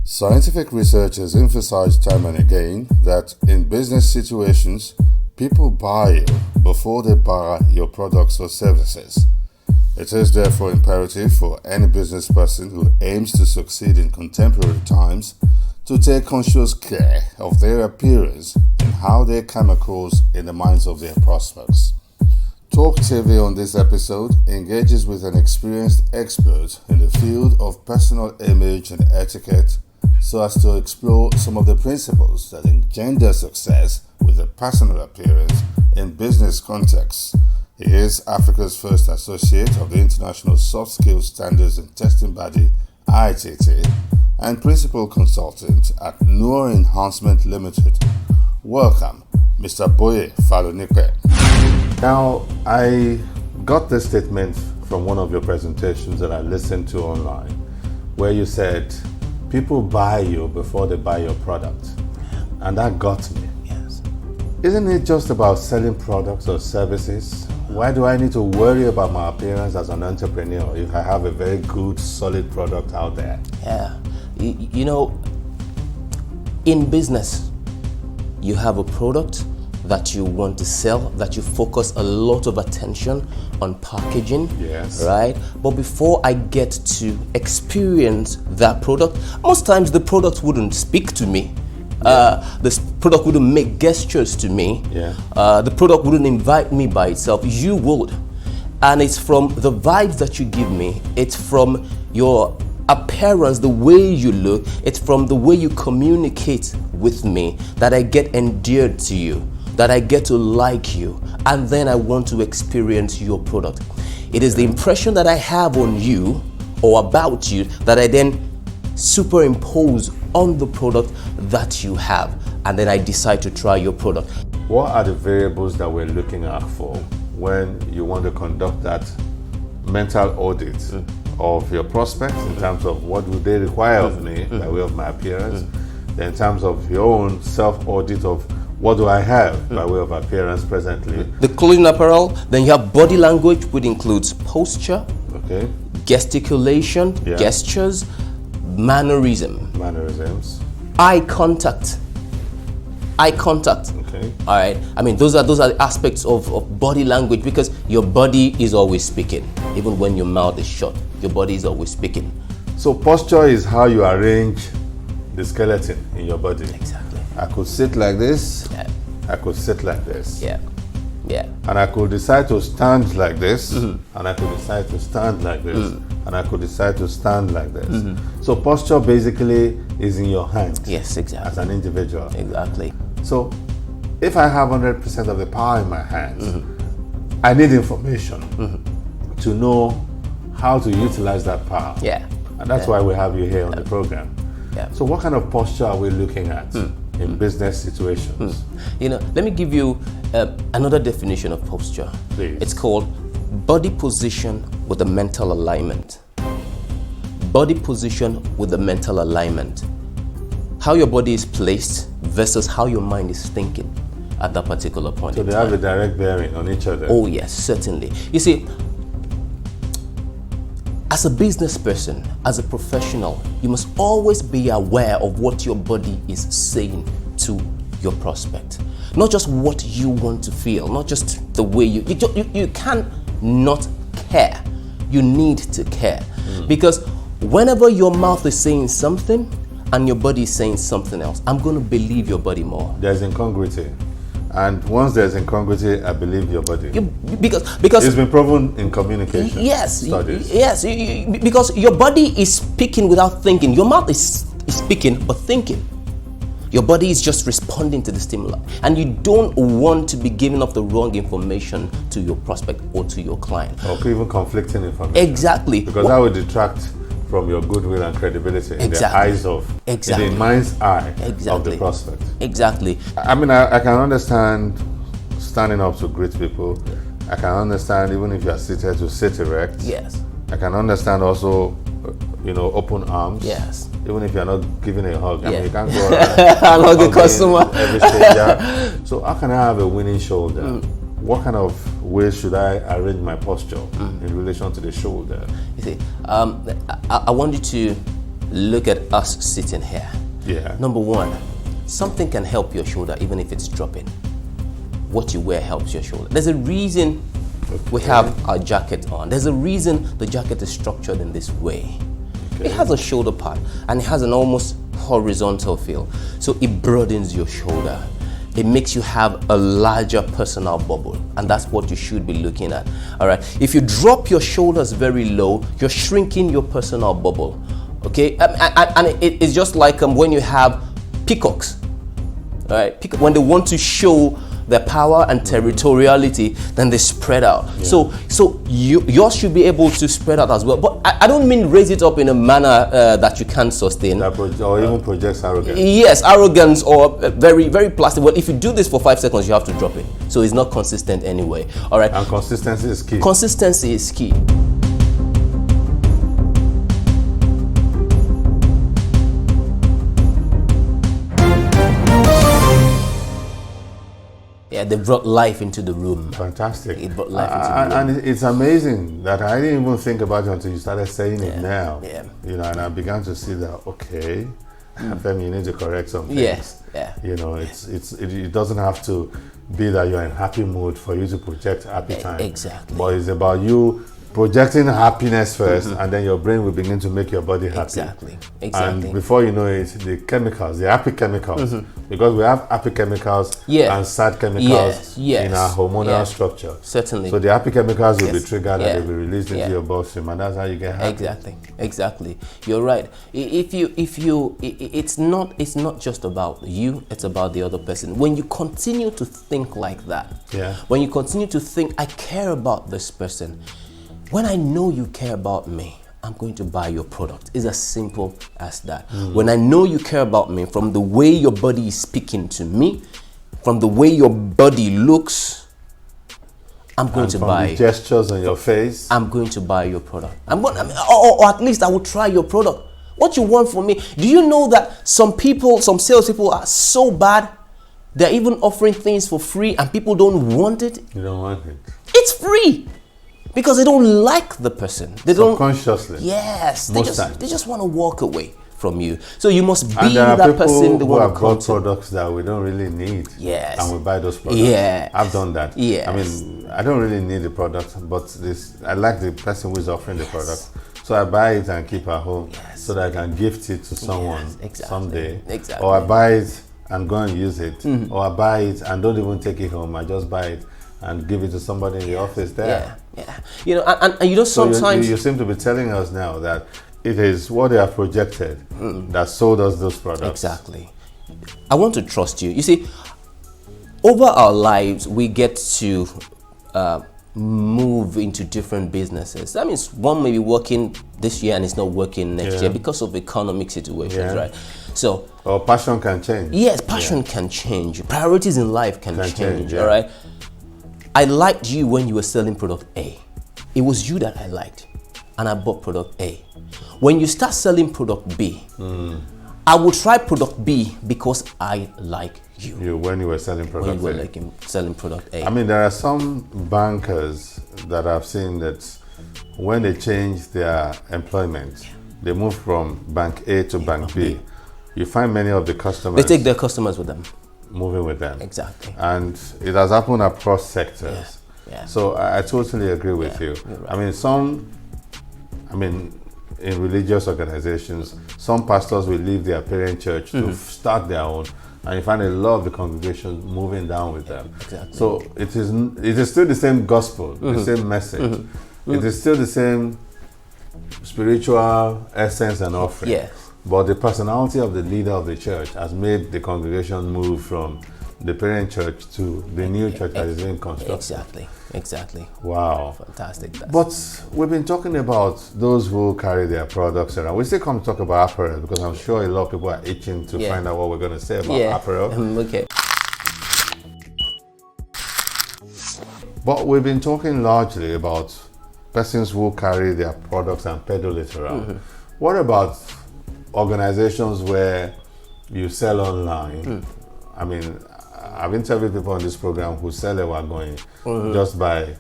Scientific research has emphasized time and again that in business situations, people buy you before they buy your products or services. It is therefore imperative for any business person who aims to succeed in contemporary times to take conscious care of their appearance and how they come across in the minds of their prospects. Talk TV on this episode engages with an experienced expert in the field of personal image and etiquette so as to explore some of the principles that engender success with a personal appearance in business contexts. He is Africa's first associate of the International Soft Skills Standards and Testing Body ITT and principal consultant at Noor Enhancement Limited. Welcome, Mr. Boye Falonipe. Now, I got this statement from one of your presentations that I listened to online, where you said, people buy you before they buy your product. And that got me. Yes. Isn't it just about selling products or services? Why do I need to worry about my appearance as an entrepreneur if I have a very good, solid product out there? Yeah. You know, in business, you have a product that you want to sell, that you focus a lot of attention on packaging, Yes. right? But before I get to experience that product, most times the product wouldn't speak to me. The product wouldn't make gestures to me. Yeah. The product wouldn't invite me by itself. You would. And it's from the vibes that you give me. It's from your appearance, the way you look. It's from the way you communicate with me that I get endeared to you, that I get to like you, and then I want to experience your product. It is the impression that I have on you or about you that I then superimpose on the product that you have, and then I decide to try your product. What are the variables that we're looking out for when you want to conduct that mental audit of your prospects in terms of what do they require of me by way of my appearance, then in terms of your own self-audit of what do I have by way of appearance presently? The clothing apparel, then you have body language, which includes posture, Okay, gesticulation, Yeah. gestures, mannerisms. eye contact. Okay, All right. I mean, those are the aspects of body language, because your body is always speaking. Even when your mouth is shut, your body is always speaking. so posture is how you arrange the skeleton in your body. Exactly. I could sit like this, Yeah. I could sit like this. Yeah. Yeah. And I could decide to stand like this, and I could decide to stand like this, and I could decide to stand like this. So posture basically is in your hands Yes. as Exactly. an individual. Exactly. So if I have 100% of the power in my hands, I need information to know how to utilize that power. Yeah. And that's why we have you here on the program. Yeah. So what kind of posture are we looking at in business situations? You know, let me give you another definition of posture. Please. It's called body position with a mental alignment. Body position with a mental alignment. How your body is placed versus how your mind is thinking at that particular point So in they time. have a direct bearing on each other. Oh yes, certainly. You see, as a business person, as a professional, you must always be aware of what your body is saying to your prospect. Not just what you want to feel, not just the way you can't not care. You need to care. Because whenever your mouth is saying something and your body is saying something else, I'm going to believe your body more. There's incongruity. And once there's incongruity, I believe your body. Because It's been proven in communication studies. Yes, because your body is speaking without thinking. Your mouth is speaking but thinking. Your body is just responding to the stimuli, and you don't want to be giving up the wrong information to your prospect or to your client. Or even conflicting information. Exactly. Because that would detract from your goodwill and credibility in the eyes of, in the mind's eye of the prospect. Exactly. I mean, I can understand standing up to greet people. I can understand even if you are seated to sit erect. Yes. I can understand also, open arms. Yes. Even if you're not giving a hug. I mean, Yeah. you can't go around I'm not the hugging customer. every stranger. So how can I have a winning shoulder? What kind of ways should I arrange my posture in relation to the shoulder? You see, I want you to look at us sitting here. Yeah. Number one, something can help your shoulder even if it's dropping. What you wear helps your shoulder. There's a reason we have our jacket on. There's a reason the jacket is structured in this way. It has a shoulder pad and it has an almost horizontal feel. So it broadens your shoulder. It makes you have a larger personal bubble, and that's what you should be looking at. All right. If you drop your shoulders very low, you're shrinking your personal bubble. Okay. And it's just like when you have peacocks. All right. When they want to show their power and territoriality, then they spread out. Yeah. So yours should be able to spread out as well. But I don't mean raise it up in a manner that you can't sustain. Or even projects arrogance. Yes, arrogance or very, very plastic. Well, if you do this for 5 seconds, you have to drop it. So it's not consistent anyway. All right. And consistency is key. Consistency is key. Yeah, they brought life into the room. Fantastic. It brought life into the room. And it's amazing that I didn't even think about it until you started saying it now. Yeah. You know, and I began to see that, okay, Femi, you need to correct some things. Yes. Yeah. You know, it doesn't have to be that you're in happy mood for you to project happy time. Exactly. But it's about you projecting happiness first, and then your brain will begin to make your body happy. Exactly. And before you know it, the chemicals, the happy chemicals, because we have happy chemicals and sad chemicals in our hormonal structure. Certainly. So the happy chemicals will be triggered and they'll be released into your bloodstream, and that's how you get happy. Exactly. You're right. It's not just about you, it's about the other person. When you continue to think like that, when you continue to think, I care about this person, when I know you care about me, I'm going to buy your product. It's as simple as that. When I know you care about me, from the way your body is speaking to me, from the way your body looks, I'm going to buy. From the gestures on your face, I'm going to buy your product. Or at least I will try your product. What you want from me? Do you know that some salespeople are so bad, they're even offering things for free and people don't want it? You don't want it. It's free. Because they don't like the person. They don't subconsciously. Yes. Most times. They just want to walk away from you. So you must be and there are that person they who want have to come bought products that we don't really need. Yes. And we buy those products. Yes. I've done that. Yes. I mean, I don't really need the product, but I like the person who is offering the product. So I buy it and keep at home so that I can gift it to someone someday. Exactly. Or I buy it and go and use it. Or I buy it and don't even take it home. I just buy it and give it to somebody in the office there. Yeah. You know, and you know, sometimes you seem to be telling us now that it is what they have projected that sold us those products. Exactly. I want to trust you. You see, over our lives, we get to move into different businesses. That means one may be working this year and it's not working next year because of economic situations, right? So, or passion can change. Yes, passion can change. Priorities in life can change. All right. I liked you when you were selling product A. It was you that I liked, and I bought product A. When you start selling product B, I will try product B because I like you. When you were selling product A. When you were selling product A. I mean, there are some bankers that I've seen that when they change their employment, they move from bank A to bank B. You find many of the customers. They take their customers with them. Moving with them. Exactly. And it has happened across sectors. Yeah. So I totally agree with you. Right. I mean, in religious organizations, some pastors will leave their parent church to start their own, and you find a lot of the congregation moving down with them. Exactly. So it is still the same gospel, the same message. It is still the same spiritual essence and offering. Yes. But the personality of the leader of the church has made the congregation move from the parent church to the new church that is being constructed. Exactly. Wow. Fantastic. But we've been talking about those who carry their products around. We still come to talk about apparel because I'm sure a lot of people are itching to find out what we're going to say about apparel. Okay. But we've been talking largely about persons who carry their products and peddle it around. What about organizations where you sell online? I mean, I've interviewed people on this program who sell a wagon just by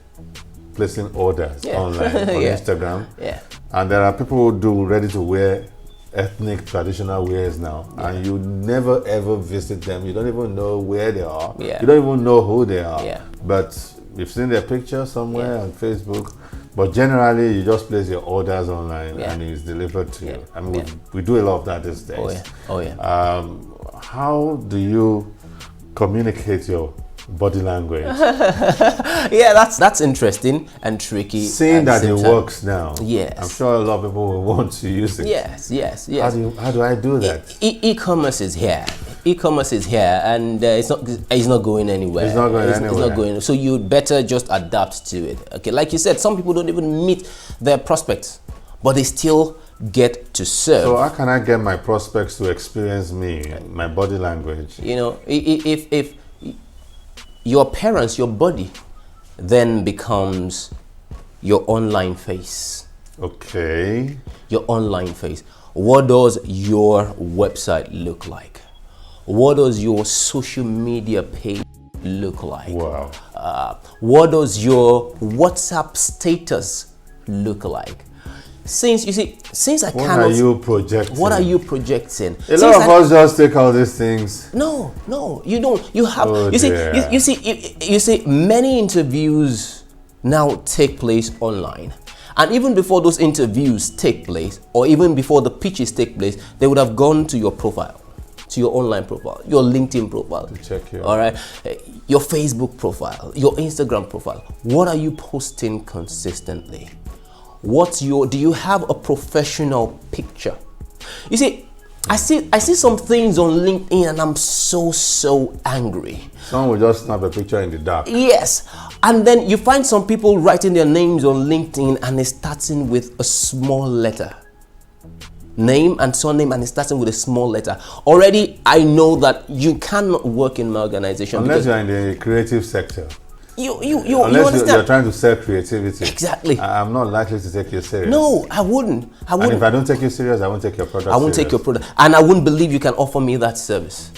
placing orders online on Instagram. Yeah. And there are people who do ready-to-wear ethnic traditional wears now, and you never ever visit them. You don't even know where they are. Yeah. You don't even know who they are. Yeah. But you've seen their picture somewhere on Facebook. But generally, you just place your orders online and it's delivered to you. I mean, we do a lot of that these days. Oh yeah. How do you communicate your body language? Yeah, that's interesting and tricky. Seeing that it works now, yes, I'm sure a lot of people will want to use it. Yes. How do I do that? E-commerce is here. E-commerce is here, and it's not going anywhere. It's not going anywhere. It's not going. So you'd better just adapt to it. Okay, like you said, some people don't even meet their prospects, but they still get to serve. So how can I get my prospects to experience me, my body language? You know, if your appearance, your body, then becomes your online face. Okay. Your online face. What does your website look like? What does your social media page look like? Wow. What does your WhatsApp status look like? Since I cannot. What are you projecting? What are you projecting? A lot of us just take all these things. No, you don't. You have. Oh, you see, many interviews now take place online. And even before those interviews take place, or even before the pitches take place, they would have gone to your profile, to your online profile, your LinkedIn profile. To check your. All right, your Facebook profile, your Instagram profile. What are you posting consistently? Do you have a professional picture? You see, I see some things on LinkedIn and I'm so angry. Someone will just snap a picture in the dark. Yes. And then you find some people writing their names on LinkedIn and it's starting with a small letter. Name and surname, and it's starting with a small letter. Already, I know that you cannot work in my organization. Unless you're in the creative sector. You Unless understand? you're trying to sell creativity. Exactly. I'm not likely to take you serious. No, I wouldn't. And if I don't take you serious, I won't take your product. I won't take your product. And I wouldn't believe you can offer me that service.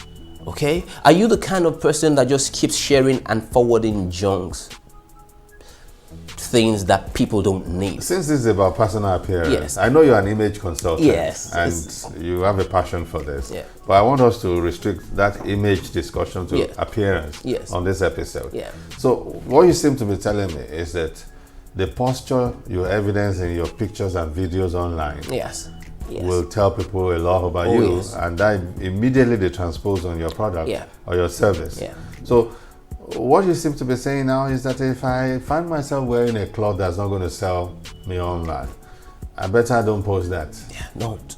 Okay? Are you the kind of person that just keeps sharing and forwarding junks? Things that people don't need. Since this is about personal appearance, yes. I know you're an image consultant. Yes. And you have a passion for this. Yeah. But I want us to restrict that image discussion to appearance yes. on this episode. Yeah. So what you seem to be telling me is that the posture you evidence in your pictures and videos online yes. will tell people a lot about you, yes. and that immediately they transpose on your product or your service. Yeah. So what you seem to be saying now is that if I find myself wearing a cloth that's not going to sell me online, I better don't post that. Yeah, don't.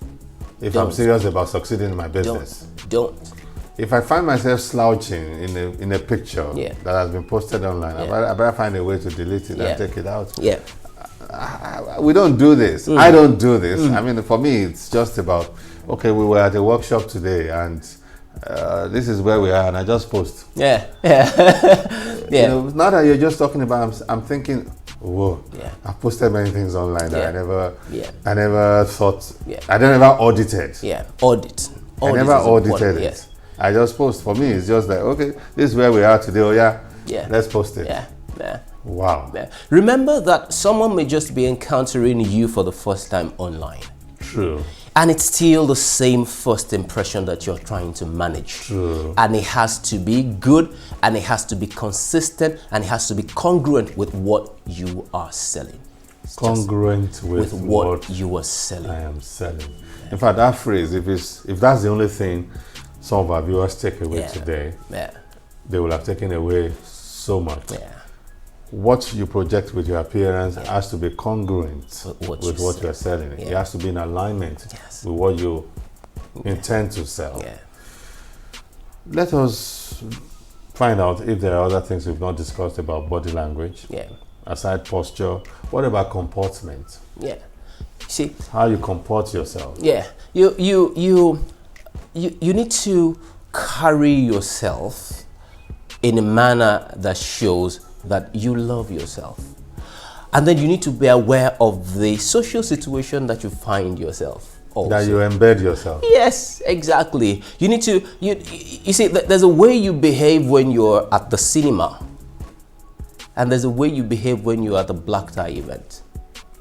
If I'm serious about succeeding in my business. Don't. If I find myself slouching in a picture that has been posted online, I better find a way to delete it and take it out. Yeah. We don't do this. I don't do this. I mean, for me, it's just about, okay, we were at a workshop today and this is where we are, and I just post. Yeah. You know, now that you're just talking about, I'm thinking, whoa, I've posted many things online that I never thought, I never audited. Yeah, audit. I never audited it. Yes. I just post. For me, it's just like, okay, this is where we are today. Oh let's post it. Yeah. Wow. Yeah. Remember that someone may just be encountering you for the first time online. True. And it's still the same first impression that you're trying to manage. True. And it has to be good, and it has to be consistent, and it has to be congruent with what you are selling. Congruent with what you are selling. I am selling. In fact, that phrase, if that's the only thing some of our viewers take away today, they will have taken away so much. Yeah. What you project with your appearance has to be congruent with what you are selling. Yeah. It has to be in alignment with what you intend to sell. Yeah. Let us find out if there are other things we've not discussed about body language. Yeah. Aside posture, what about comportment? Yeah. See, how you comport yourself. Yeah. You need to carry yourself in a manner that shows that you love yourself. And then you need to be aware of the social situation that you find yourself also. That you embed yourself. Yes, exactly. You need to, you see, there's a way you behave when you're at the cinema. And there's a way you behave when you're at the black tie event.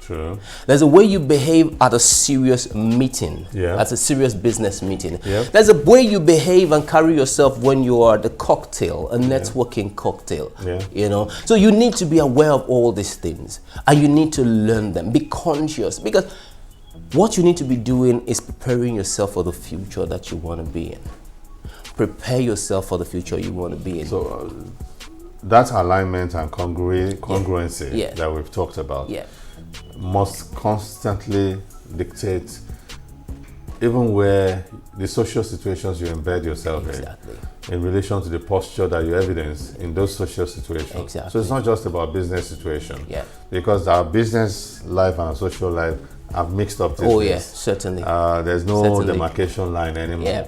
True. There's a way you behave at a serious meeting, Yeah. at a serious business meeting. Yeah. There's a way you behave and carry yourself when you are at the cocktail, a networking cocktail. Yeah. You know, so you need to be aware of all these things, and you need to learn them. Be conscious, because what you need to be doing is preparing yourself for the future that you want to be in. Prepare yourself for the future you want to be in. So that alignment and congruency Yeah. that we've talked about Yeah. must constantly dictate even where the social situations you embed yourself Exactly. in relation to the posture that you evidence in those social situations. Exactly. So it's not just about business situation. Yeah. Because our business life and our social life have mixed up these Oh days. yeah, certainly. There's no Certainly. demarcation line anymore. Yeah.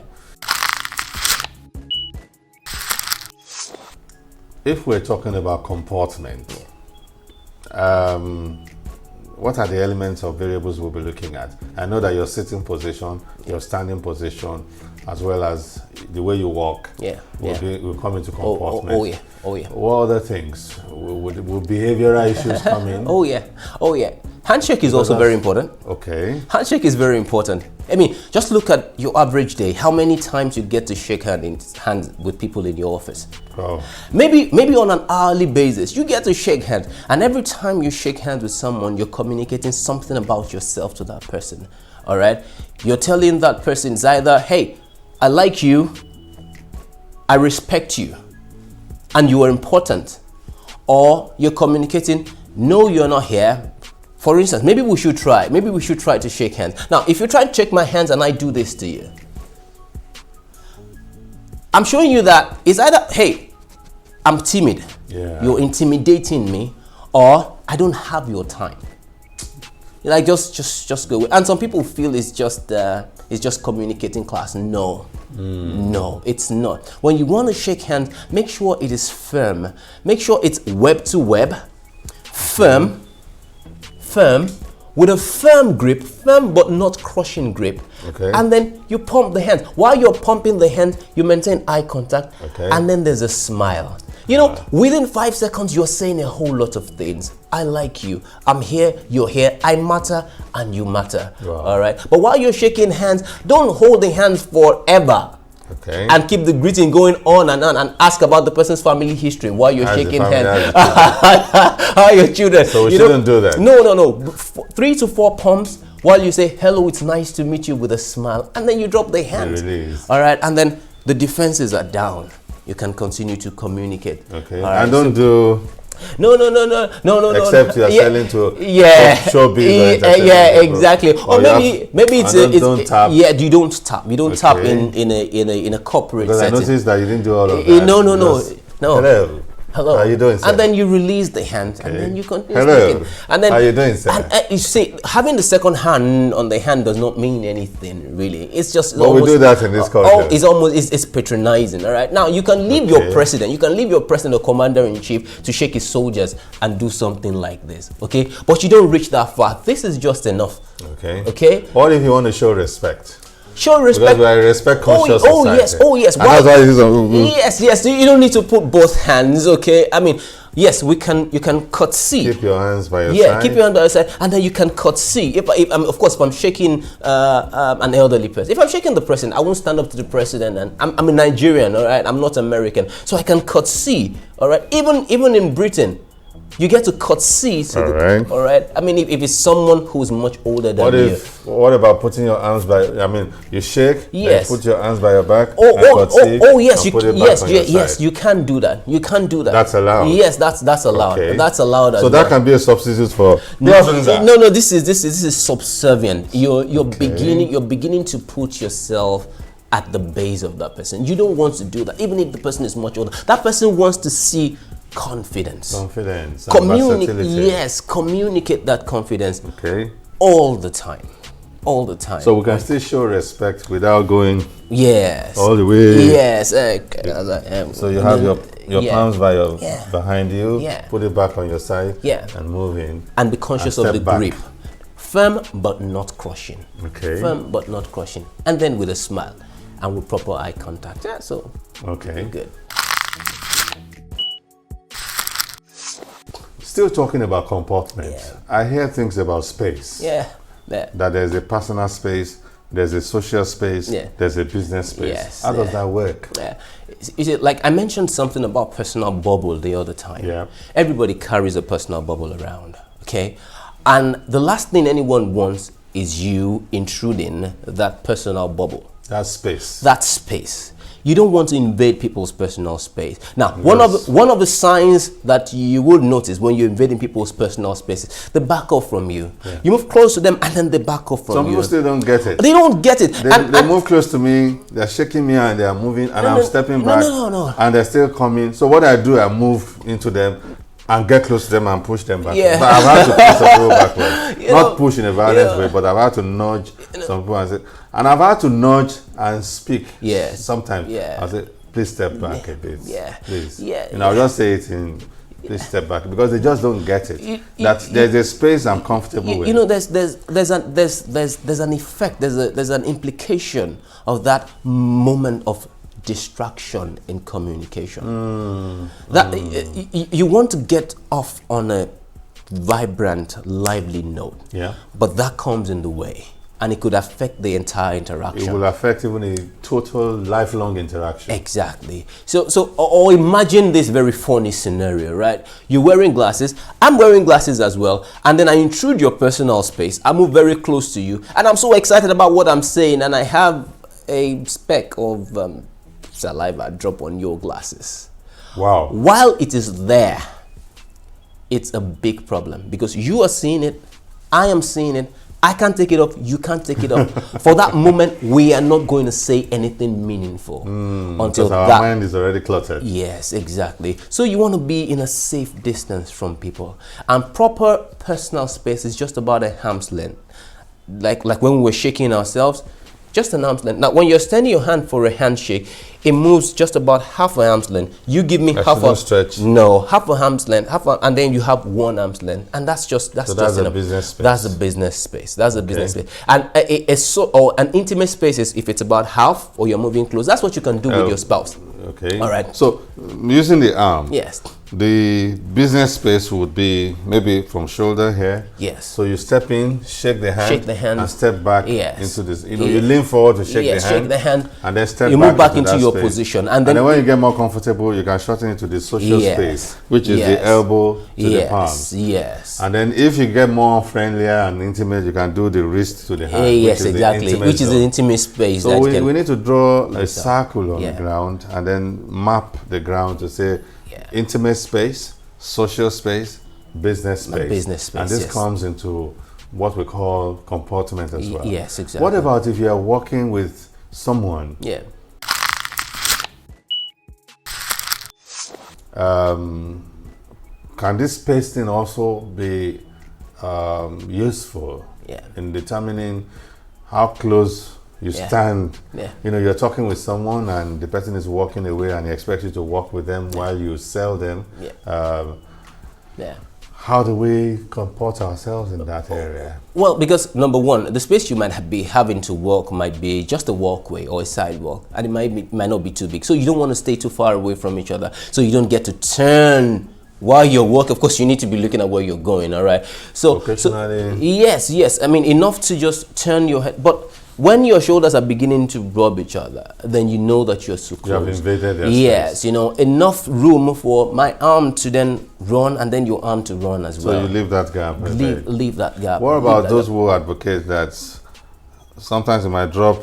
If we're talking about comportment, what are the elements or variables we'll be looking at? I know that your sitting position, your standing position, as well as the way you walk, will come into comportment. Oh yeah. Oh yeah. What other things? Will behavioral issues come in? Oh yeah. Oh yeah. Handshake is also very important. Okay. Handshake is very important. I mean, just look at your average day. How many times you get to shake hands with people in your office? Oh. Maybe on an hourly basis, you get to shake hands. And every time you shake hands with someone, you're communicating something about yourself to that person. All right? You're telling that person it's either, hey, I like you, I respect you, and you are important. Or you're communicating, no, you're not here. For instance, maybe we should try to shake hands. Now, if you try to shake my hands and I do this to you, I'm showing you that it's either, hey, I'm timid, you're intimidating me, or I don't have your time. Like just go. And some people feel it's just communicating class. No, no, it's not. When you want to shake hands, make sure it is firm. Make sure it's web to web, firm, with a firm grip, firm but not crushing grip. Okay. And then you pump the hand. While you're pumping the hand, you maintain eye contact. Okay. And then there's a smile. You know, within 5 seconds, you're saying a whole lot of things. I like you. I'm here. You're here. I matter and you matter. Wow. All right. But while you're shaking hands, don't hold the hands forever. Okay. And keep the greeting going on and ask about the person's family history while you're shaking hands. How are your children? So we shouldn't do that. No. 3 to 4 pumps while you say, hello, it's nice to meet you, with a smile. And then you drop the hands. Release. All right. And then the defenses are down. You can continue to communicate. Okay. All right, and don't do... No. Except you are selling to Yeah, showbiz or entertainment. exactly. Or maybe it's don't tap. Yeah, you don't tap. You don't tap in a corporate Because setting. I noticed that you didn't do all of that. No. Hello. How are you doing, sir? And then you release the hand, and then you continue Hello. speaking. And then, how are you doing, sir? And you see, having the second hand on the hand does not mean anything, really. It's just. But we do that in this culture. It's patronizing. All right. Now you can leave your president. You can leave your president or commander in chief to shake his soldiers and do something like this. Okay. But you don't reach that far. This is just enough. Okay. Okay. What if you want to show respect? Show respect. Because we are a respect conscious society. Oh yes. And that's why this is Yes. You don't need to put both hands. Okay. I mean, yes, you can curtsy. Keep your hands by your side. Yeah, keep your hand by your side, and then you can curtsy. Of course, if I'm shaking an elderly person, if I'm shaking the president, I won't stand up to the president, and I'm a Nigerian, all right. I'm not American, so I can curtsy, all right. Even in Britain, you get to curtsy to all right. I mean, if it's someone who's much older than you. What about putting your arms by? I mean, you shake. Yes. Put your hands by your back. Yes. You can do that. You can do that. That's allowed. Yes, that's allowed. Okay. That's allowed. So that can be a substitute for. No. This is subservient. You're beginning to put yourself at the base of that person. You don't want to do that, even if the person is much older. That person wants to see confidence. Communicate that confidence. Okay. All the time. So we can still show respect without going. Yes. All the way. Yes. So you have your palms behind you. Yeah. Put it back on your side. Yeah. And move in. And be conscious of the grip. Firm but not crushing. Okay. Firm but not crushing. And then with a smile and with proper eye contact. Yeah. So. Okay. Good. Still talking about comportment. Yeah. I hear things about space. Yeah. Yeah. That there's a personal space, there's a social space, Yeah. there's a business space. Yes, How does yeah. that work? Yeah. Is it like I mentioned something about personal bubble the other time? Yeah. Everybody carries a personal bubble around, okay? And the last thing anyone wants is you intruding that personal bubble. That space. That space. You don't want to invade people's personal space. Now, one of the signs that you will notice when you're invading people's personal spaces, they back off from you. Yeah. You move close to them and then they back off from Some you. people still don't get it. They don't get it. They move close to me, they're shaking me and they're moving, and I'm stepping back. No. And they're still coming. So what I do, I move into them and get close to them and push them back. Yeah. But I've had to push some people backward. You Not know, push in a violent way, but I've had to nudge some people and say, and I've had to nudge and speak. Yes. Sometimes. Yeah. I'll say, please step back a bit. Yeah. Please. Yeah. And I'll just say it in, please step back, because they just don't get it. That there's a space I'm comfortable with. You know, there's an effect, there's an implication of that moment of distraction in communication. You want to get off on a vibrant, lively note. Yeah. But that comes in the way, and it could affect the entire interaction. It will affect even a total lifelong interaction. Exactly. Or imagine this very funny scenario, right? You're wearing glasses, I'm wearing glasses as well, and then I intrude your personal space. I move very close to you, and I'm so excited about what I'm saying, and I have a speck of saliva drop on your glasses. Wow. While it is there, it's a big problem, because you are seeing it, I am seeing it, I can't take it off, you can't take it off. For that moment, we are not going to say anything meaningful until our that mind is already cluttered. Yes, exactly. So you want to be in a safe distance from people. And proper personal space is just about a arm's length. Like when we were shaking ourselves, just an arm's length. Now, when you're extending your hand for a handshake, it moves just about half an arm's length. You give me half a stretch. No, half a arm's length, and then you have 1 arm's length, and that's just a business space. That's a business space. That's a business space. And an intimate space is if it's about half or you're moving close. That's what you can do with your spouse. Okay. All right. So using the arm. Yes. The business space would be maybe from shoulder here. Yes. So you step in, shake the hand, and step back into this. You know, you lean forward to shake the hand, and then step you back. move back into your space. position, and then when you get more comfortable, you can shorten it to the social space, which is the elbow to the palm. Yes. And then if you get more friendlier and intimate, you can do the wrist to the hand. Yes, exactly. Which is the intimate space. So we need to draw a circle on the ground and then map the ground to say intimate space, social space, business space. And this comes into what we call comportment as well. Yes, exactly. What about if you are working with someone? Yeah. Can this space thing also be useful in determining how close you stand? You know, you're talking with someone and the person is walking away and he expects you to walk with them while you sell them. How do we comport ourselves in that area? Well, because number one, the space you might be having to walk might be just a walkway or a sidewalk, and it might not be too big. So you don't want to stay too far away from each other, so you don't get to turn while you're walking. Of course, you need to be looking at where you're going. All right. So yes. I mean, enough to just turn your head, but when your shoulders are beginning to rub each other, then you know that you're so close. You have invaded their space. You know, enough room for my arm to then run and then your arm to run as well. So you leave that gap. Leave that gap. What about those who advocate that sometimes you might drop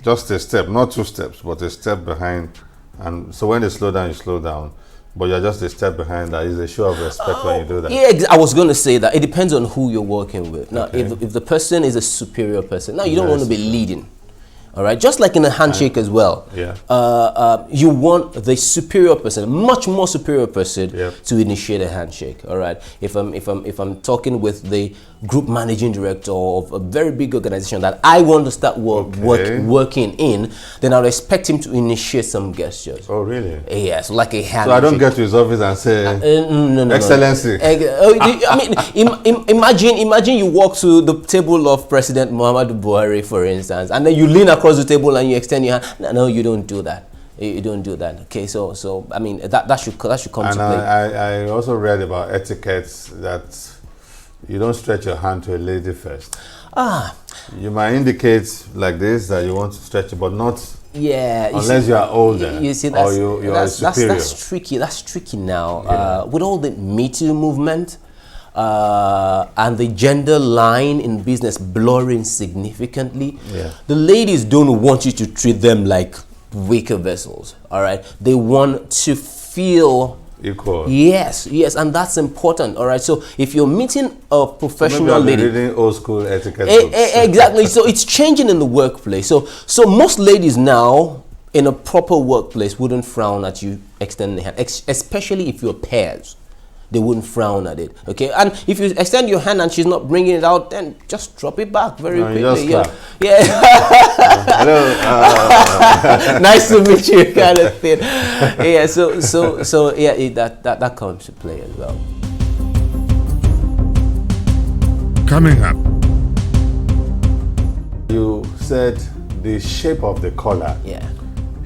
just a step, not 2 steps, but a step behind, and so when they slow down, you slow down. But you're just a step behind. That is a show of respect when you do that. Yeah, I was going to say that. It depends on who you're working with. Now, if the person is a superior person, now you don't want to be leading. All right, just like in a handshake as well. You want the superior person, much more superior person, to initiate a handshake. All right. If I'm talking with the group managing director of a very big organization that I want to start working in, then I'll expect him to initiate some gestures. Oh, really? Yes, like a handshake. So I don't get to his office and say, no, Excellency. I mean, imagine you walk to the table of President Muhammadu Buhari, for instance, and then you lean across the table and you extend your hand. No, you don't do that. You don't do that. Okay, so I mean that should come And to play. I also read about etiquettes that you don't stretch your hand to a lady first. You might indicate like this that you want to stretch it, but not unless you are older. You see, or you are superior. That's tricky. That's tricky now. With all the Me Too movement and the gender line in business blurring significantly, the ladies don't want you to treat them like weaker vessels. All right, they want to feel equal. Yes, and that's important. All right, so if you're meeting a professional lady, reading old school etiquette exactly. So it's changing in the workplace. So most ladies now in a proper workplace wouldn't frown at you extending the hand, especially if you're pairs. They wouldn't frown at it. Okay, and if you extend your hand and she's not bringing it out, then just drop it back very quickly. Yeah. Hello. Nice to meet you, kind of thing. Yeah. So yeah, that comes to play as well. Coming up, you said the shape of the collar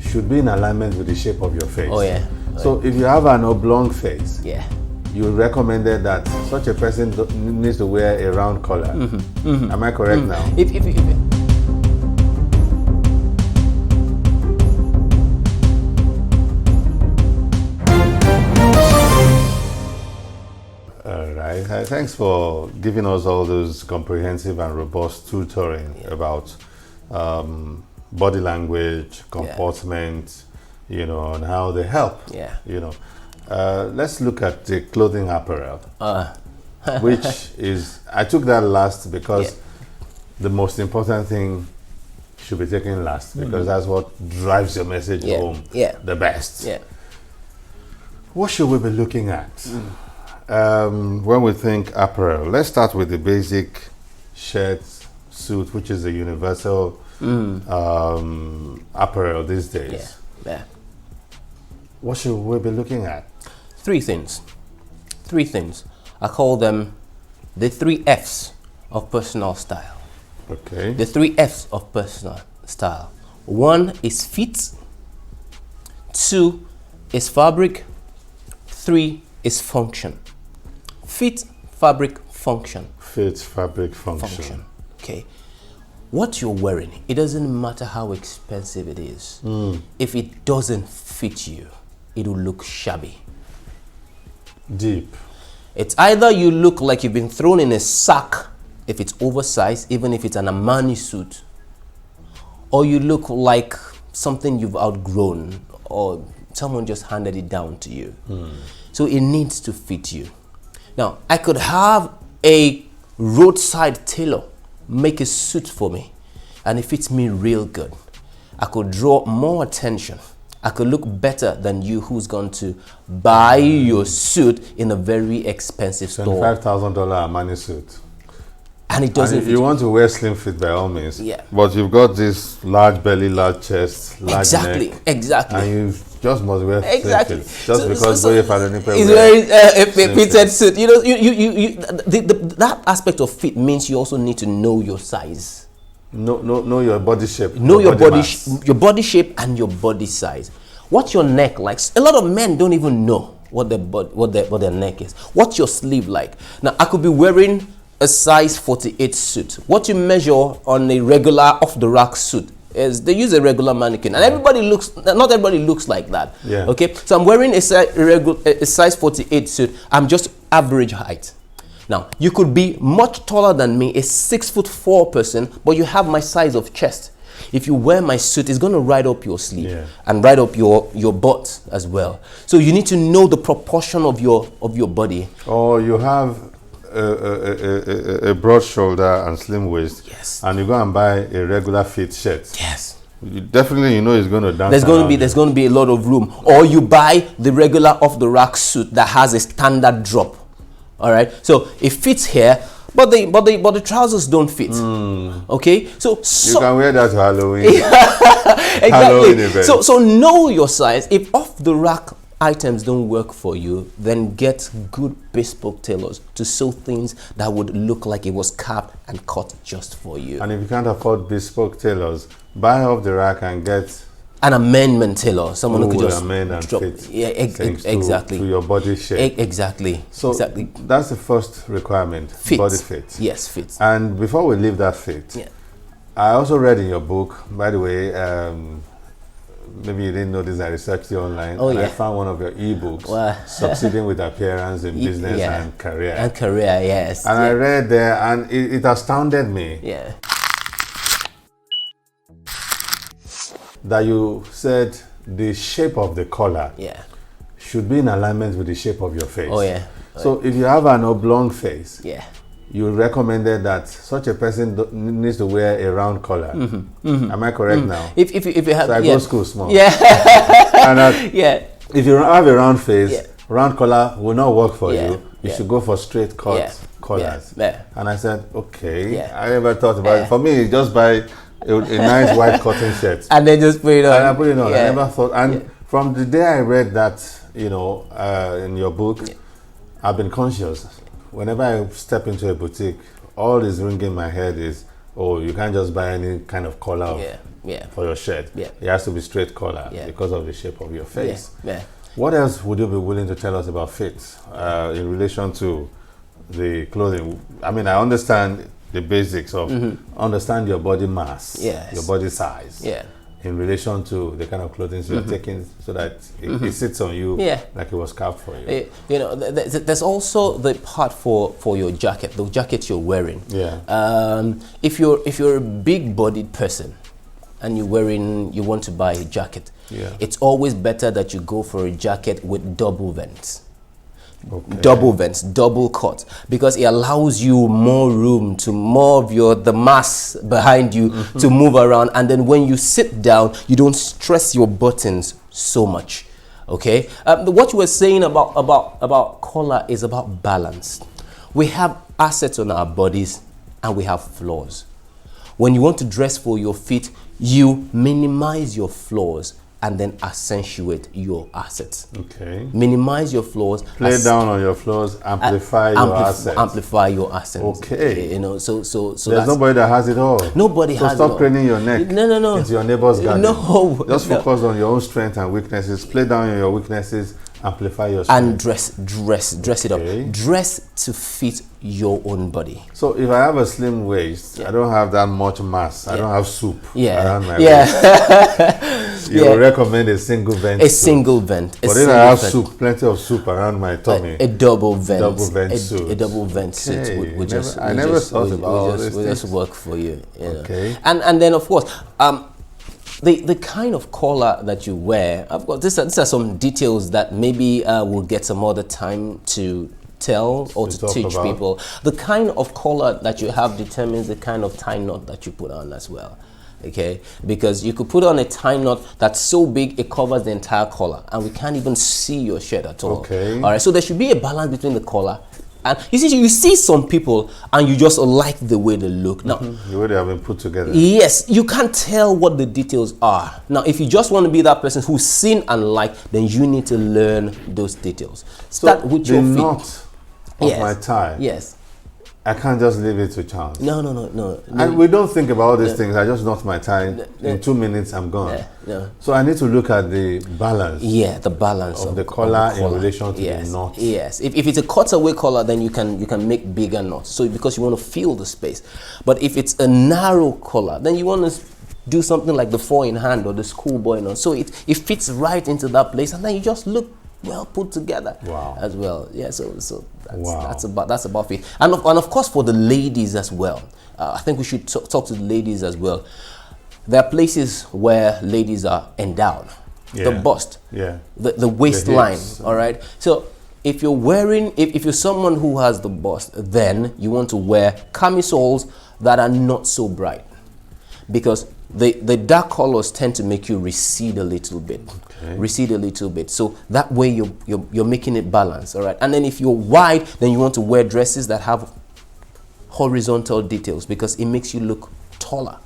should be in alignment with the shape of your face. Oh yeah. So if you have an oblong face, you recommended that such a person needs to wear a round collar. Am I correct now? All right. Thanks for giving us all those comprehensive and robust tutoring about body language, comportment, and how they help. Let's look at the clothing apparel, which is, I took that last because the most important thing should be taken last, because that's what drives your message home the best. What should we be looking at when we think apparel? Let's start with the basic shirt, suit, which is the universal apparel these days. What should we be looking at? Three things. I call them the 3 F's of personal style. Okay. The 3 F's of personal style. 1 is fit. 2 is fabric. 3 is function. Fit, fabric, function. Fit, fabric, function. Okay. What you're wearing, it doesn't matter how expensive it is. If it doesn't fit you, it will look shabby. Deep. It's either you look like you've been thrown in a sack if it's oversized, even if it's an Armani suit, or you look like something you've outgrown or someone just handed it down to you. So it needs to fit you. Now, I could have a roadside tailor make a suit for me and it fits me real good. I could draw more attention. I could look better than you who's going to buy your suit in a very expensive store. $25,000 Armani suit. And it doesn't fit. You want to wear slim fit by all means. Yeah. But you've got this large belly, large chest, large neck. Exactly. And you just must wear slim fit. Just because it's very a fitted suit. That aspect of fit means you also need to know your size. Know your body shape. Know your body shape and your body size. What's your neck like? A lot of men don't even know what their neck is. What's your sleeve like? Now, I could be wearing a size 48 suit. What you measure on a regular off-the-rack suit is they use a regular mannequin, and not everybody looks like that. Yeah. Okay, so I'm wearing a size 48 suit. I'm just average height. Now, you could be much taller than me, a 6'4" person, but you have my size of chest. If you wear my suit, it's going to ride up your sleeve and ride up your butt as well. So you need to know the proportion of your body. Or you have a broad shoulder and slim waist. Yes. And you go and buy a regular fit shirt. Yes. Definitely, it's going to dance. There's going to be a lot of room. Or you buy the regular off-the-rack suit that has a standard drop. All right, so it fits here, but the trousers don't fit. Okay, so you can wear that to Halloween. Exactly. Halloween event. So know your size. If off the rack items don't work for you, then get good bespoke tailors to sew things that would look like it was carved and cut just for you. And if you can't afford bespoke tailors, buy off the rack and get An amendment tailor, someone who could just amend and drop. fit Yeah, exactly. to your body shape. Exactly. So exactly. that's the first requirement, Fit. body fit. Yes, fit. And before we leave that fit, Yeah. I also read in your book, by the way, maybe you didn't know this, I researched you online. Oh, and yeah. I found one of your ebooks, Wow. Succeeding with Appearance in Business Yeah. and Career. And career, yes. And I read there, and it astounded me Yeah. that you said the shape of the collar Yeah. should be in alignment with the shape of your face. Oh, yeah. So if you have an oblong face, Yeah. you recommended that such a person needs to wear a round collar. Am I correct now? If you have, So I yeah. go school small. Yeah. And Yeah. if you have a round face, Yeah. round collar will not work for Yeah. you. You Yeah. should go for straight cut Yeah. collars. Yeah. And I said, okay. Yeah. I never thought about it. For me, it's just buy a nice white cotton shirt. And then just put it on. And I put it on. Yeah. I never thought. And from the day I read that, in your book, I've been conscious. Whenever I step into a boutique, all is ringing in my head is, oh, you can't just buy any kind of collar for your shirt. Yeah. It has to be straight collar Yeah. because of the shape of your face. Yeah. What else would you be willing to tell us about fit in relation to the clothing? I mean, I understand the basics of understand your body mass, Yes. your body size, Yeah. in relation to the kind of clothing you're taking, so that it sits on you like it was carved for you. There's also the part for your jacket, the jacket you're wearing. Yeah. If you're a big-bodied person and you want to buy a jacket, it's always better that you go for a jacket with double vents. Okay. Double vents, double cut, because it allows you more room to more of the mass behind you to move around, and then when you sit down, you don't stress your buttons so much. Okay, what you were saying about collar is about balance. We have assets on our bodies and we have flaws. When you want to dress for your feet, you minimize your flaws and then accentuate your assets. Okay. Minimize your flaws. Play down on your flaws, amplify your assets. Amplify your assets. Okay. So there's nobody that has it all. Nobody has it all. So stop craning your neck. No. It's your neighbor's garden. No. Just focus on your own strengths and weaknesses. Play down on your weaknesses, amplify your strength. And dress it up. Dress to fit your own body. So if I have a slim waist, I don't have that much mass. I don't have soup around my waist. You will recommend a single vent. A single vent. But if I have soup, plenty of soup around my tummy. A double vent. Suit. A double vent suit I never thought about all this. Will just work for you. Okay. And then of course, the kind of collar that you wear, of course, these are some details that maybe we'll get some other time to tell or to teach people. The kind of collar that you have determines the kind of tie knot that you put on as well. Okay, because you could put on a tie knot that's so big it covers the entire collar and we can't even see your shirt at all. Okay. All right, so there should be a balance between the collar. And you see some people and you just like the way they look. Now, the way they have been put together. Yes, you can't tell what the details are. Now, if you just want to be that person who's seen and liked, then you need to learn those details. Start with your feet. The knot of my tie. Yes. I can't just leave it to chance. No. And we don't think about all these things. I just knot my tie. In 2 minutes, I'm gone. So I need to look at the balance. Yeah, the balance of the collar in relation to the knot. Yes. If it's a cutaway collar, then you can make bigger knots. So because you want to fill the space. But if it's a narrow collar, then you want to do something like the 4-in-hand or the schoolboy knot. So it fits right into that place, and then you just look well put together. Wow. As well. Yeah. So that's about it. And of course for the ladies as well. I think we should talk to the ladies as well. There are places where ladies are endowed. The bust. Yeah. The waistline. All right. So if you're someone who has the bust, then you want to wear camisoles that are not so bright, because the dark colors tend to make you recede a little bit. So that way you're making it balanced. All right. And then if you're wide, then you want to wear dresses that have horizontal details, because it makes you look taller.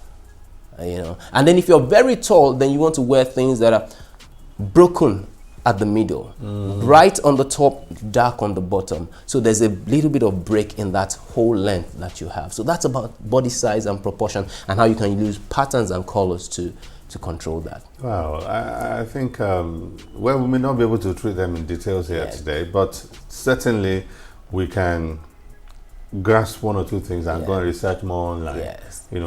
And then if you're very tall, then you want to wear things that are broken at the middle, bright on the top, dark on the bottom. So there's a little bit of break in that whole length that you have. So that's about body size and proportion, and how you can use patterns and colors to to control that? Well, I think, well, we may not be able to treat them in details here today, but certainly we can grasp one or two things and go and research more online.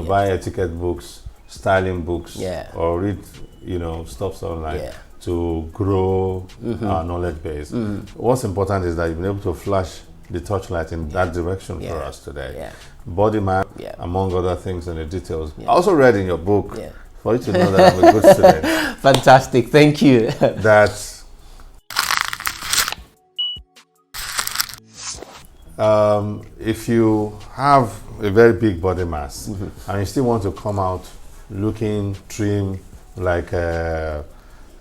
Buy etiquette books, styling books, or read, stuff online to grow our knowledge base. What's important is that you've been able to flash the torchlight in that direction for us today. Body map, among other things, and the details. I also read in your book, for you to know that I'm a good student. Fantastic, thank you. That if you have a very big body mass and you still want to come out looking trim like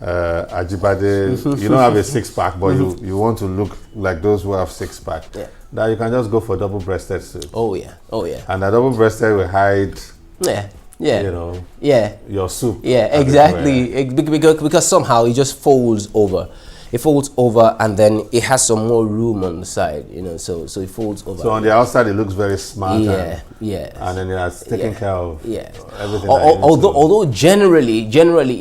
Ajibade, you don't have a six-pack, but you want to look like those who have six-pack, that you can just go for double-breasted suit. Oh yeah. And that double-breasted will hide your soup. Exactly. Because somehow it just folds over. It folds over, and then it has some more room on the side, so it folds over. So on the outside it looks very smart. And then it has taken care of everything. Although generally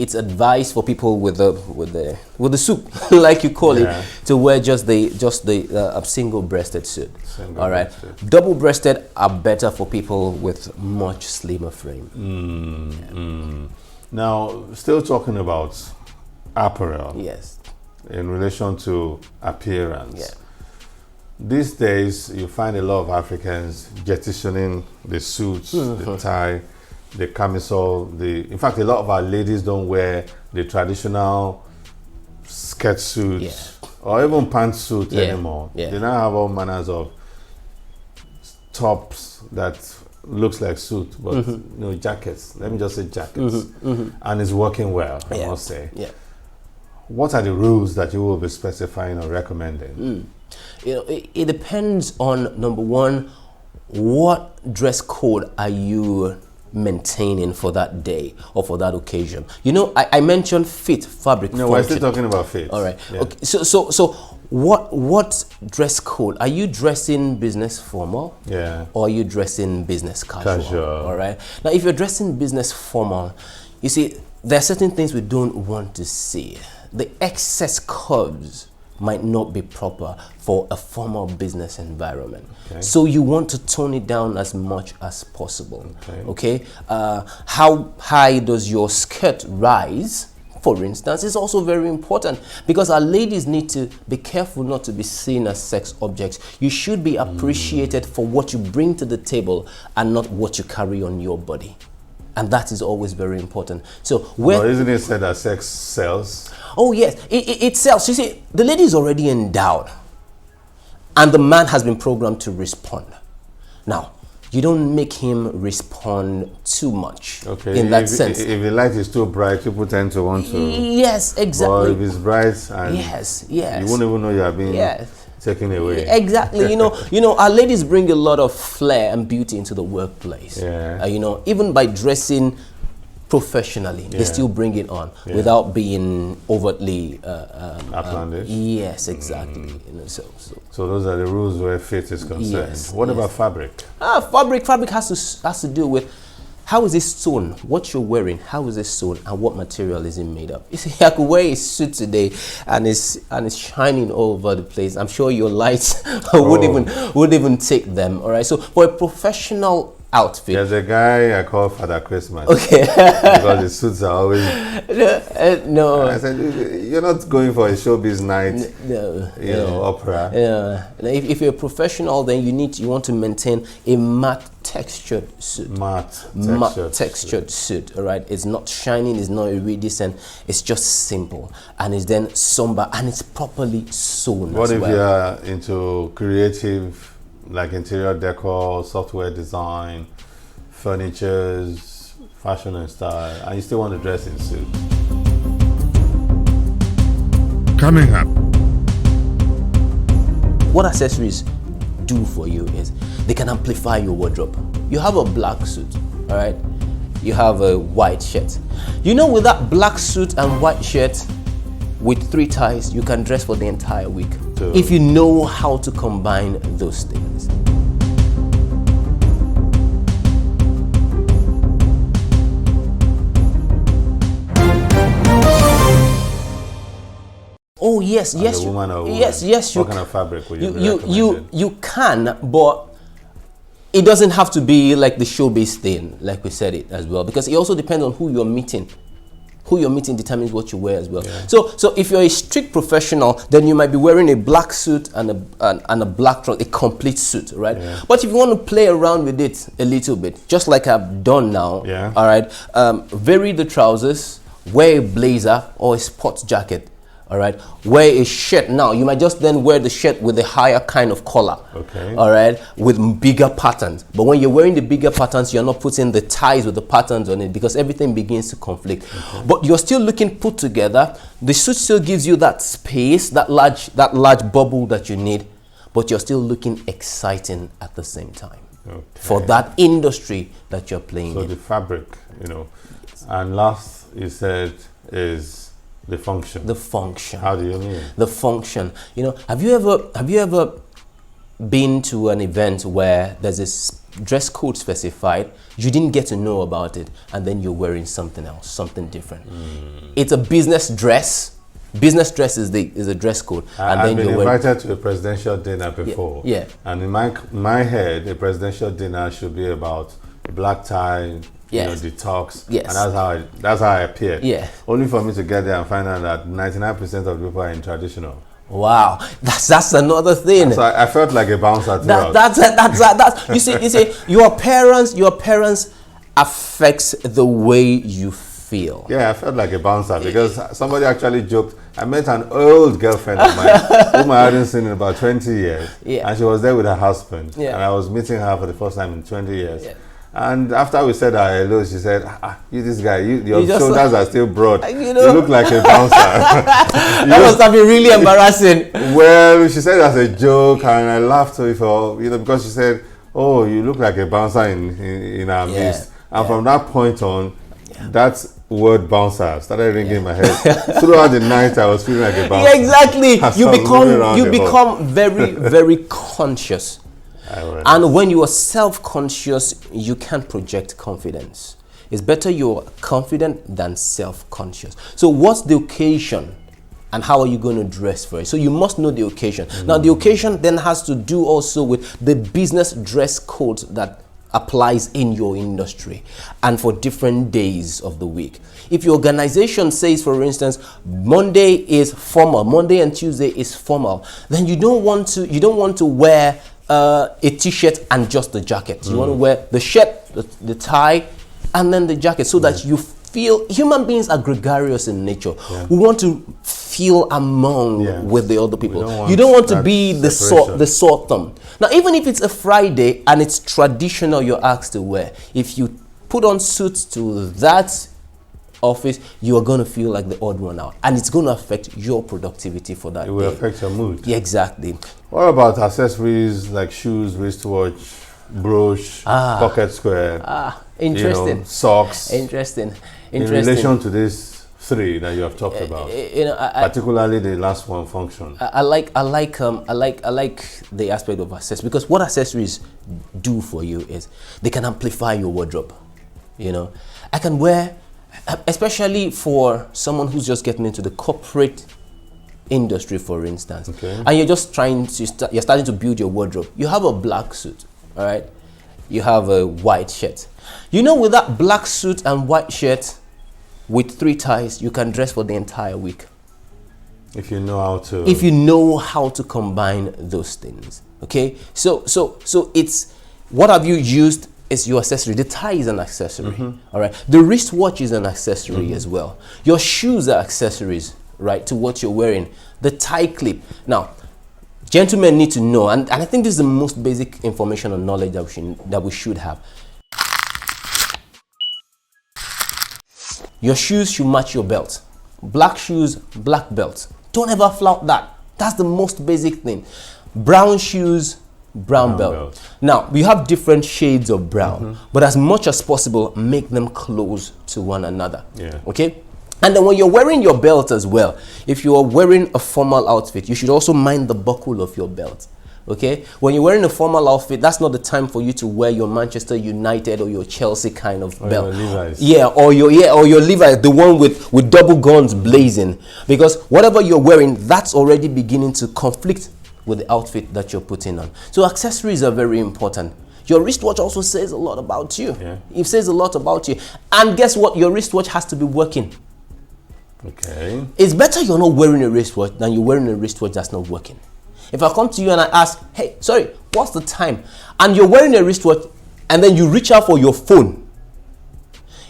it's advised for people with the soup, like you call it, to wear just the single-breasted suit. All right. Double-breasted are better for people with much slimmer frame. Now, still talking about apparel. Yes. In relation to appearance. These days, you find a lot of Africans jettisoning the suits, the tie, the camisole. In fact, a lot of our ladies don't wear the traditional skirt suits or even pantsuit anymore. They now have all manners of tops that looks like suit, but jackets. Let me just say jackets, and it's working well. I must say. What are the rules that you will be specifying or recommending? It depends on, number one, what dress code are you maintaining for that day or for that occasion. I mentioned fit, fabric, function. We're still talking about fit. All right. Okay. So what dress code? Are you dressing business formal? Or are you dressing business casual? All right. Now, if you're dressing business formal, you see, there are certain things we don't want to see. The excess curves might not be proper for a formal business environment. So you want to tone it down as much as possible. How high does your skirt rise, for instance, is also very important, because our ladies need to be careful not to be seen as sex objects. You should be appreciated for what you bring to the table and not what you carry on your body. And that is always very important. So, isn't it said that sex sells? Oh yes, it sells. You see, the lady is already endowed, and the man has been programmed to respond. Now, you don't make him respond too much. In that sense. If the light is too bright, people tend to want to. Yes, exactly. But if it's bright and you won't even know you are being taken away. Exactly. Our ladies bring a lot of flair and beauty into the workplace. Even by dressing professionally, they still bring it on without being overtly outlandish. Yes, exactly. So those are the rules where fit is concerned. What about fabric? Fabric has to do with how is it sewn, what you're wearing, how is it sewn, and what material is it made of. You see, I could wear a suit today and it's shining all over the place. I'm sure your lights would even take them. All right. So for a professional outfit, there's a guy I call Father Christmas. Because his suits are always no. I said, you're not going for a showbiz night. Opera. If you're a professional, then you want to maintain a matte textured suit. Matte textured suit. All right. It's not shining. It's not iridescent. It's just simple, and it's then somber, and it's properly sewn. What if you are into creative, like interior decor, software design, furnitures, fashion and style, and you still want to dress in suit? Coming up. What accessories do for you is they can amplify your wardrobe. You have a black suit, all right? You have a white shirt. With that black suit and white shirt with 3 ties, you can dress for the entire week. If you know how to combine those things. yes, as a woman or woman? yes, What kind of fabric would you can, but it doesn't have to be like the showbiz thing, like we said it as well, because it also depends on who you're meeting. Who you're meeting determines what you wear as well. Yeah. So if you're a strict professional, then you might be wearing a black suit and a black trouser, a complete suit, right? Yeah. But if you want to play around with it a little bit, just like I've done now, Yeah. all right, vary the trousers, wear a blazer or a sports jacket. All right, wear a shirt. Now you might just then wear the shirt with a higher kind of collar. Okay. All right, with bigger patterns. But when you're wearing the bigger patterns, you're not putting the ties with the patterns on it, because everything begins to conflict. Okay. But you're still looking put together. The suit still gives you that space, that large bubble that you need, but you're still looking exciting at the same time. Okay. For that industry that you're playing So in. the fabric, and last you said is the function. The function. How do you mean? The function. Have you ever been to an event where there's a dress code specified, you didn't get to know about it, and then you're wearing something else, something different? It's a business dress. Business dress is a dress code. And I've then been you're invited to a presidential dinner before. Yeah. And in my head, a presidential dinner should be about a black tie, Yes. detox. Yes. And that's how I appeared. Yeah. Only for me to get there and find out that 99% of the people are in traditional. Wow, that's another thing. So I felt like a bouncer throughout. That's you see your parents affects the way you feel. Yeah, I felt like a bouncer because somebody actually joked. I met an old girlfriend of mine whom I hadn't seen in about 20 years. Yeah. And she was there with her husband. Yeah. And I was meeting her for the first time in 20 years. Yeah. And after we said our hello, she said, you this guy, your just shoulders are still broad. You look like a bouncer. That must have been really embarrassing. Well, she said it as a joke, and I laughed with her, because she said, oh, you look like a bouncer in our midst. And from that point on, that word bouncer started ringing in my head. Throughout the night, I was feeling like a bouncer. Yeah, exactly. You become very, very conscious. And when you are self-conscious, you can't project confidence. It's better you're confident than self-conscious. So what's the occasion and how are you going to dress for it? So you must know the occasion. Now the occasion then has to do also with the business dress code that applies in your industry and for different days of the week. If your organization says, for instance, Monday is formal, Monday and Tuesday is formal, then you don't want to wear a t-shirt and just the jacket. You want to wear the shirt, the tie, and then the jacket, so that you feel. Human beings are gregarious in nature. We want to feel among with the other people. You don't want to be the sore thumb. Now, even if it's a Friday and it's traditional, you're asked to wear. If you put on suits to that office, you are going to feel like the odd one out, and it's going to affect your productivity for that day. It will affect your mood. Yeah, exactly. What about accessories like shoes, wristwatch, brooch, pocket square? Interesting. Socks. Interesting. In relation to these three that you have talked about, particularly the last one, function. I like the aspect of accessories, because what accessories do for you is they can amplify your wardrobe. I can wear, especially for someone who's just getting into the corporate industry, for instance, and you're just you're starting to build your wardrobe. You have a black suit, all right? You have a white shirt. With that black suit and white shirt with 3 ties, you can dress for the entire week. If you know how to. If you know how to combine those things, okay? So it's, what have you used is your accessory. The tie is an accessory, all right? The wristwatch is an accessory as well. Your shoes are accessories, right, to what you're wearing. The tie clip. Now, gentlemen need to know, and I think this is the most basic information and knowledge that we should have. Your shoes should match your belt. Black shoes, black belt. Don't ever flout that. That's the most basic thing. Brown shoes, brown belt. Now, we have different shades of brown, but as much as possible, make them close to one another. Okay? And then when you're wearing your belt as well, if you are wearing a formal outfit, you should also mind the buckle of your belt. Okay, when you're wearing a formal outfit, that's not the time for you to wear your Manchester United or your Chelsea kind of belt. Or your Levi's, the one with double guns blazing. Because whatever you're wearing, that's already beginning to conflict with the outfit that you're putting on. So accessories are very important. Your wristwatch also says a lot about you. Yeah. It says a lot about you. And guess what? Your wristwatch has to be working. Okay. It's better you're not wearing a wristwatch than you're wearing a wristwatch that's not working. If I come to you and I ask, hey, sorry, what's the time? And you're wearing a wristwatch and then you reach out for your phone.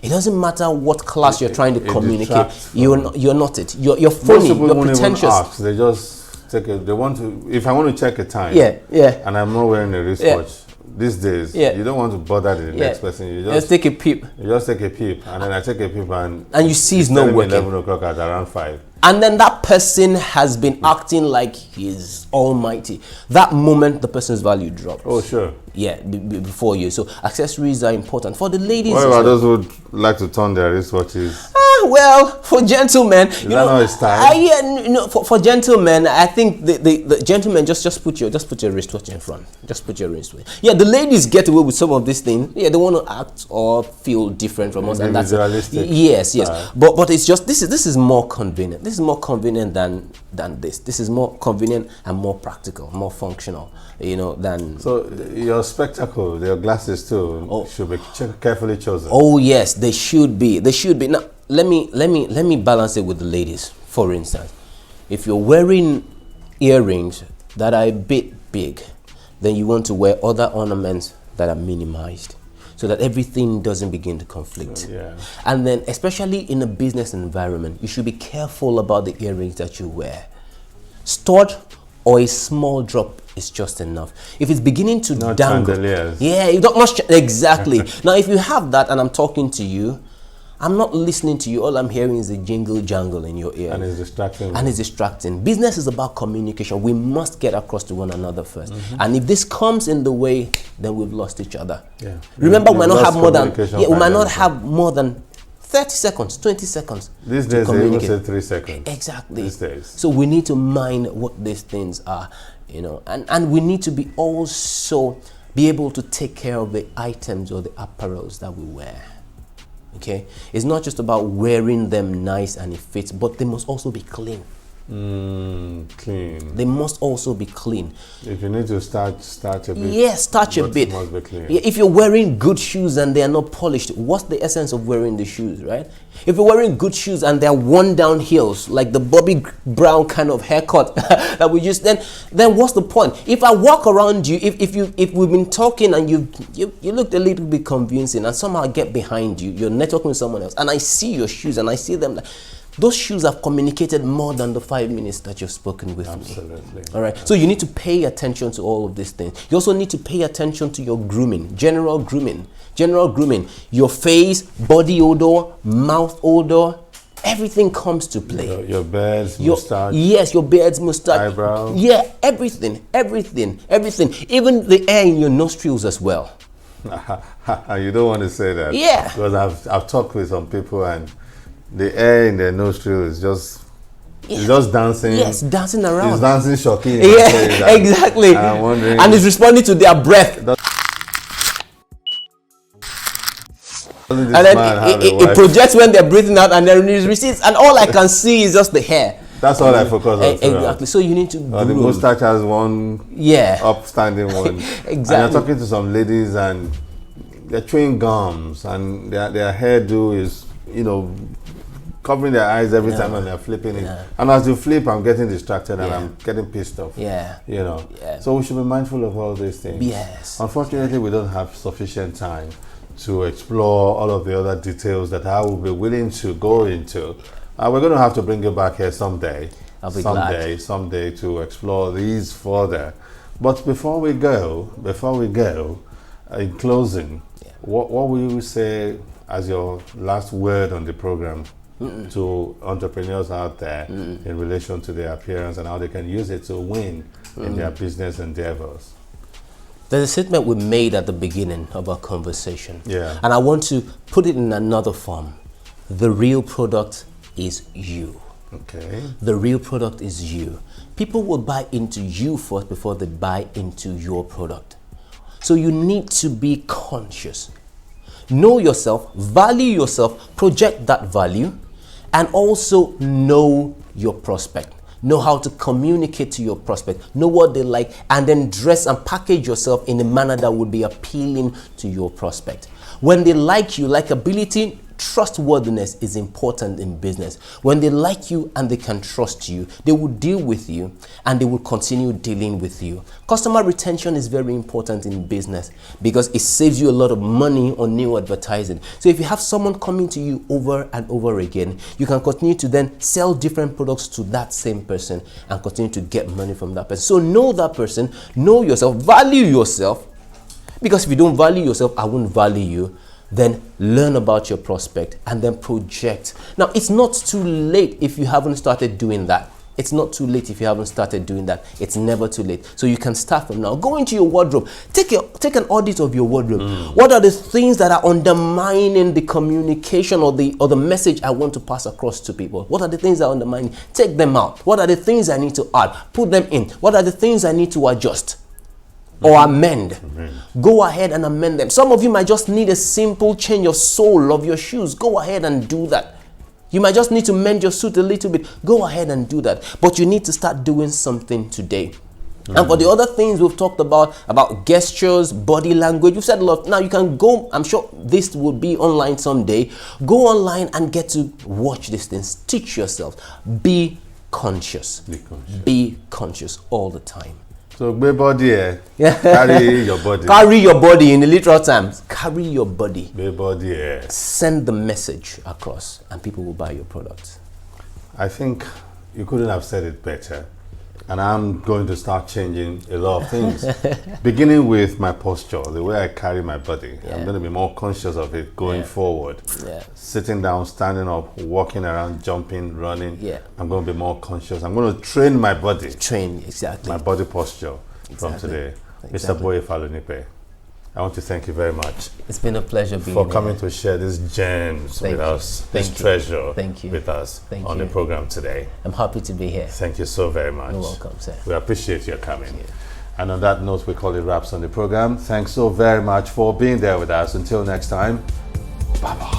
It doesn't matter what class you're trying to communicate. You're not it. You're phony. You're pretentious. Ask, they just take it. They want to. If I want to check a time. Yeah. And I'm not wearing a wristwatch. Yeah. These days, you don't want to bother the next person. You just take a peep. You just take a peep, and then I take a peep, and you see it's not working. 11 o'clock at around 5. And then that person has been acting like he's almighty. That moment, the person's value drops. Oh, sure. Yeah, before you. So accessories are important for the ladies. What about those who like to turn their wristwatches? Well, for gentlemen, is that not a style? For gentlemen, I think the gentlemen just put your wristwatch in front. Just put your wristwatch. Yeah, the ladies get away with some of these things. Yeah, they want to act or feel different from us, and that's yes. But it's just this is more convenient. This is more convenient than this. This is more convenient and more practical, more functional. Than so your spectacle, your glasses too should be carefully chosen. Oh yes, they should be. They should be. Now let me balance it with the ladies. For instance, if you're wearing earrings that are a bit big, then you want to wear other ornaments that are minimized, so that everything doesn't begin to conflict. And then, especially in a business environment, you should be careful about the earrings that you wear. Stud or a small drop is just enough. If it's beginning to dangle, you don't much exactly. Now, if you have that, and I'm talking to you, I'm not listening to you. All I'm hearing is a jingle jangle in your ear. And it's distracting. Business is about communication. We must get across to one another first. And if this comes in the way, then we've lost each other. Remember, we might not have more than 30 seconds, 20 seconds. These days, they even say 3 seconds. Exactly. These days. So we need to mind what these things are, and we need to be also be able to take care of the items or the apparels that we wear. Okay, it's not just about wearing them nice and it fits, but they must also be clean. Clean. They must also be clean. If you need to start a bit. Yes, start a bit. Must be clean. Yeah, if you're wearing good shoes and they are not polished, what's the essence of wearing the shoes, right? If you're wearing good shoes and they're worn down heels, like the Bobby Brown kind of haircut that we just then what's the point? If I walk around you, if we've been talking and you looked a little bit convincing, and somehow I get behind you, you're networking with someone else, and I see your shoes and I see them like, those shoes have communicated more than the 5 minutes that you've spoken with me. Absolutely. All right. So you need to pay attention to all of these things. You also need to pay attention to your grooming, general grooming. Your face, body odor, mouth odor, everything comes to play. Your beard's mustache. Yes, your beard's mustache. Eyebrow. Yeah, everything. Even the air in your nostrils as well. You don't want to say that. Yeah. Because I've talked with some people, and the air in their nostril is just dancing. Yes, dancing around. It's dancing shocking. Yeah, exactly. And I'm wondering. And it's responding to their breath. And then it projects when they're breathing out, and then it recedes. And all I can see is just the hair. That's all I focus on. Exactly. So you need to groom. The mustache has one upstanding one. Exactly. And you're talking to some ladies, and they're chewing gums, and their hairdo is, covering their eyes every time, and they're flipping it. And as you flip, I'm getting distracted and I'm getting pissed off. So we should be mindful of all these things. Yes. Unfortunately, we don't have sufficient time to explore all of the other details that I will be willing to go into. We're going to have to bring you back here someday. I'll be glad. Someday to explore these further. But before we go, in closing, what will you say as your last word on the program to entrepreneurs out there in relation to their appearance and how they can use it to win in their business endeavors? There's a statement we made at the beginning of our conversation. Yeah. And I want to put it in another form. The real product is you. Okay. The real product is you. People will buy into you first before they buy into your product. So you need to be conscious. Know yourself, value yourself, project that value, and also know your prospect. Know how to communicate to your prospect. Know what they like, and then dress and package yourself in a manner that would be appealing to your prospect. When they like you, likability, trustworthiness is important in business. When they like you and they can trust you, they will deal with you and they will continue dealing with you. Customer retention is very important in business because it saves you a lot of money on new advertising. So if you have someone coming to you over and over again, you can continue to then sell different products to that same person and continue to get money from that person. So know that person, know yourself, value yourself, because if you don't value yourself, I won't value you. Then learn about your prospect and then project. Now, it's not too late if you haven't started doing that. It's not too late if you haven't started doing that. It's never too late. So you can start from now. Go into your wardrobe. Take an audit of your wardrobe. What are the things that are undermining the communication or the message I want to pass across to people? What are the things that are undermining? Take them out. What are the things I need to add? Put them in. What are the things I need to adjust or amend? Go ahead and amend them. Some of you might just need a simple change of sole of your shoes. Go ahead and do that. You might just need to mend your suit a little bit. Go ahead and do that. But you need to start doing something today. And for the other things we've talked about gestures, body language, we've said a lot. Now you can go, I'm sure this will be online someday. Go online and get to watch these things. Teach yourself. Be conscious. Be conscious all the time. So, body, carry your body. Carry your body in the literal terms. Carry your body. Body. Send the message across, and people will buy your products. I think you couldn't have said it better. And I'm going to start changing a lot of things. Beginning with my posture, the way I carry my body. I'm going to be more conscious of it going forward. Sitting down, standing up, walking around, jumping, running. I'm going to be more conscious. I'm going to train my body. My body posture from today. Mr. Boye Falonipe, I want to thank you very much. It's been a pleasure being for coming to share these gems with us, this treasure with us on the program today. I'm happy to be here. Thank you so very much. You're welcome, sir. We appreciate your coming. And on that note, we call it wraps on the program. Thanks so very much for being there with us. Until next time, bye-bye.